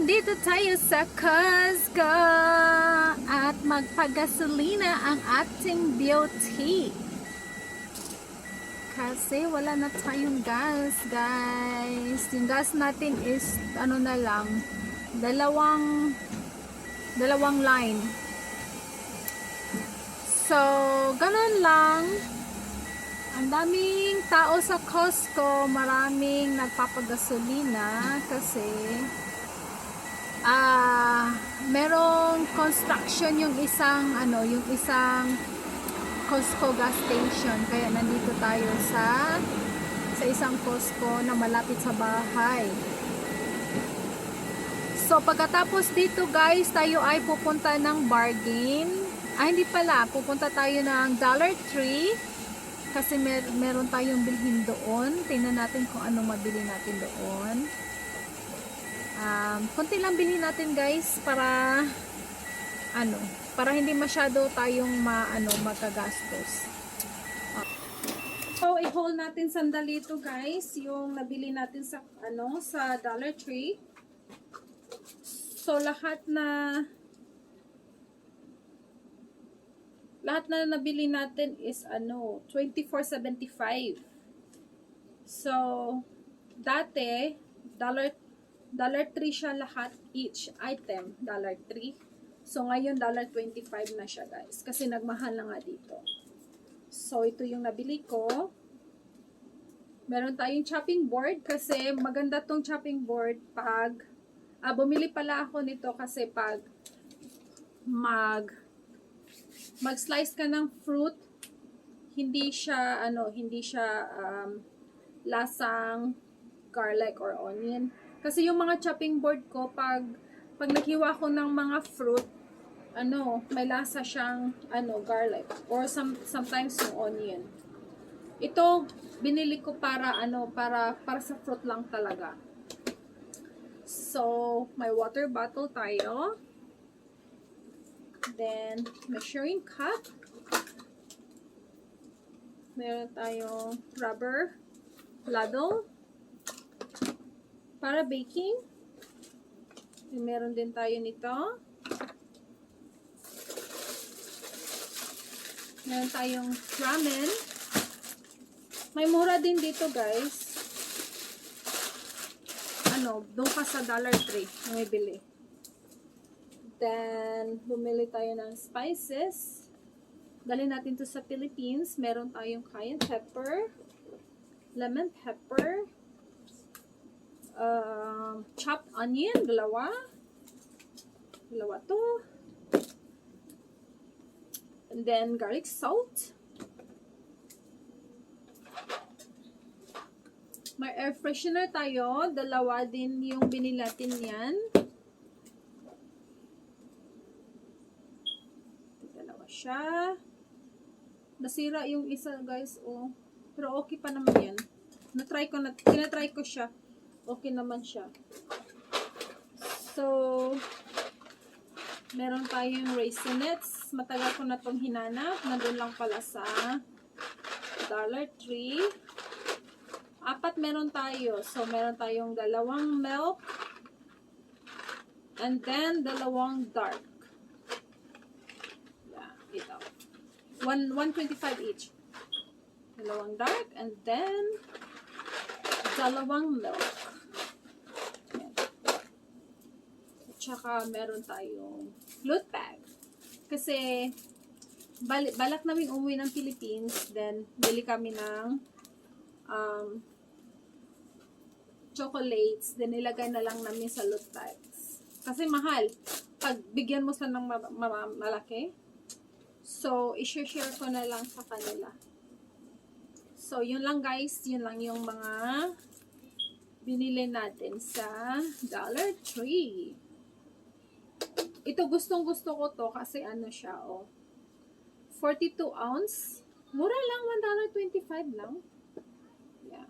Nandito tayo sa Costco at magpagasolina ang ating beauty. Kasi wala na tayong gas, guys. Yung gas natin is ano na lang, dalawang line. So, ganun lang. Ang daming tao sa Costco, maraming nagpapagasolina kasi merong construction yung isang Costco gas station, kaya nandito tayo sa isang Costco na malapit sa bahay. So pagkatapos dito guys, tayo ay pupunta ng bargain. Hindi pala, pupunta tayo ng Dollar Tree kasi meron tayong bilhin doon. Tingnan natin kung anong mabili natin doon. Konti lang bilhin natin guys para para hindi masyado tayong magkagastos. So i-hold natin sandali ito guys, yung nabili natin sa sa Dollar Tree. So lahat na nabili natin is $24.75. So dati $3 siya lahat, each item $3. So ngayon $25 na siya guys, kasi nagmahal na nga dito. So ito yung nabili ko. Meron tayong chopping board kasi maganda tong chopping board pag bumili pala ako nito kasi pag mag-slice ka ng fruit, hindi siya lasang garlic or onion. Kasi yung mga chopping board ko, pag naghiwa ko ng mga fruit, may lasa siyang garlic or sometimes yung onion. Ito binili ko para sa fruit lang talaga. So may water bottle tayo. Then measuring cup. Meron tayong rubber ladle para baking. Meron din tayo nito. Meron tayong ramen. May mura din dito guys. Doon ka sa Dollar Tree bumibili. Then bumili tayo ng spices. Dali natin to sa Philippines. Meron tayong cayenne pepper, lemon pepper, chopped onion, dalawa to, and then garlic salt. May air freshener tayo, dalawa din yung binili natin yan. Dalawa siya. Nasira yung isa guys, pero okay pa naman yan. Tinatry ko siya. Okay naman siya. So, meron tayong raisinets. Matagal ko na itong hinanap. Nandun lang pala sa Dollar Tree. 4 meron tayo. So, meron tayong 2 milk. And then, 2 dark. Yeah, ito. 125 each. 2 dark. And then, 2 milk. Tsaka meron tayong float bag. Kasi balak namin umuwi ng Philippines, then bili kami ng chocolates, then ilagay na lang namin sa float bags. Kasi mahal. Pag bigyan mo sa ng malaki. So, i-share ko na lang sa kanila. So, yun lang guys. Yun lang yung mga binili natin sa Dollar Tree. Ito gustong-gusto ko to kasi siya, 42 ounce. Mura lang, $1.25 lang. Yeah.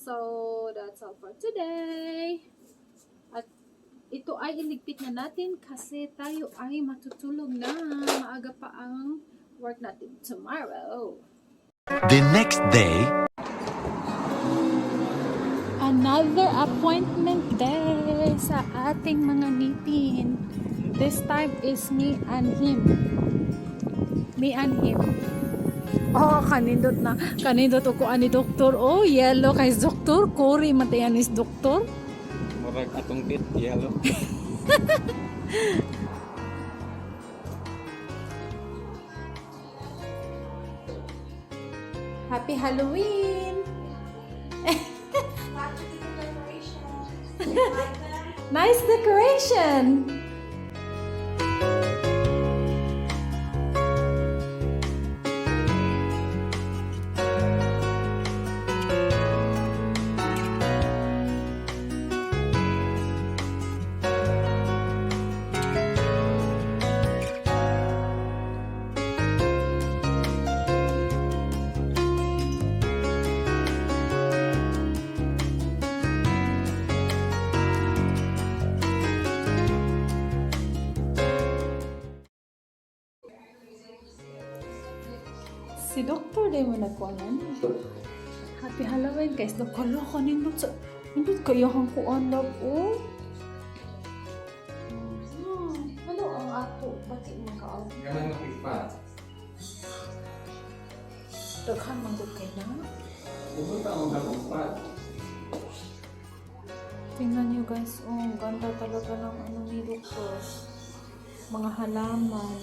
So, that's all for today. At ito ay iligpit na natin kasi tayo ay matutulog na. Maaga pa ang work natin tomorrow. The next day. Another appointment day sa ating mga ngipin. This time is me and him. Me and him. Oh, kanindot na. Kanindot ko ani doktor. Oh, yellow kay doktor. Kuri matayan is doktor. Murag atong tit, yellow. Happy Halloween! Nice decoration! Si Doktor din mo nagkuanan. Happy Halloween guys. Dokolo ko nindot sa... Nindot kayo hang kuan love oh. Ano ang ato? Bakit mo ka? Gaman makipat. Daghan manggod kay na. Pupunta akong makipat. Tingnan niyo guys. Oh, ganda talaga ng ano ni Doktor. Mga halaman.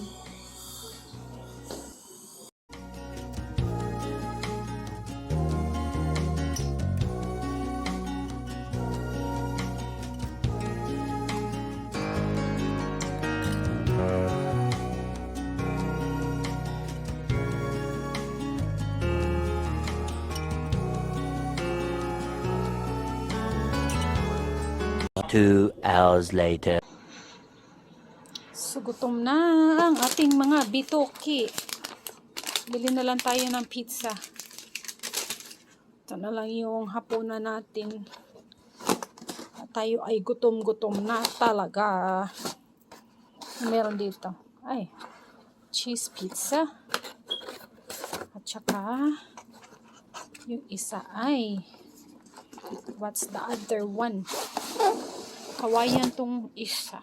Two hours later. So, gutom na ang ating mga bitoki. Bili na lang tayo ng pizza. Ito na lang yung hapunan natin. At tayo ay gutom-gutom na talaga. Meron dito. Ay, cheese pizza. At saka, yung isa ay, what's the other one? Hawaiian tong isa.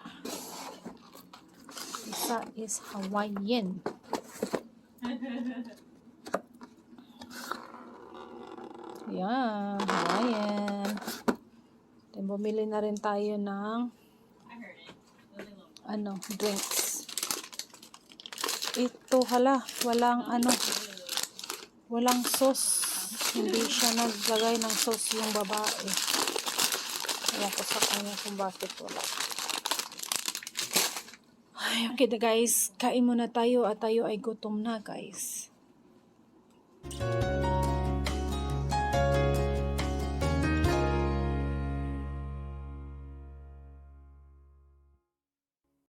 Isa is Hawaiian. Yan, Hawaiian. Then bumili na rin tayo ng drinks. Ito hala, walang sauce. Hindi siya naglagay ng sauce yung babae. Ewan ko sa kanya kung bakit wala. Ay, okay na guys. Kain muna tayo at tayo ay gutom na guys.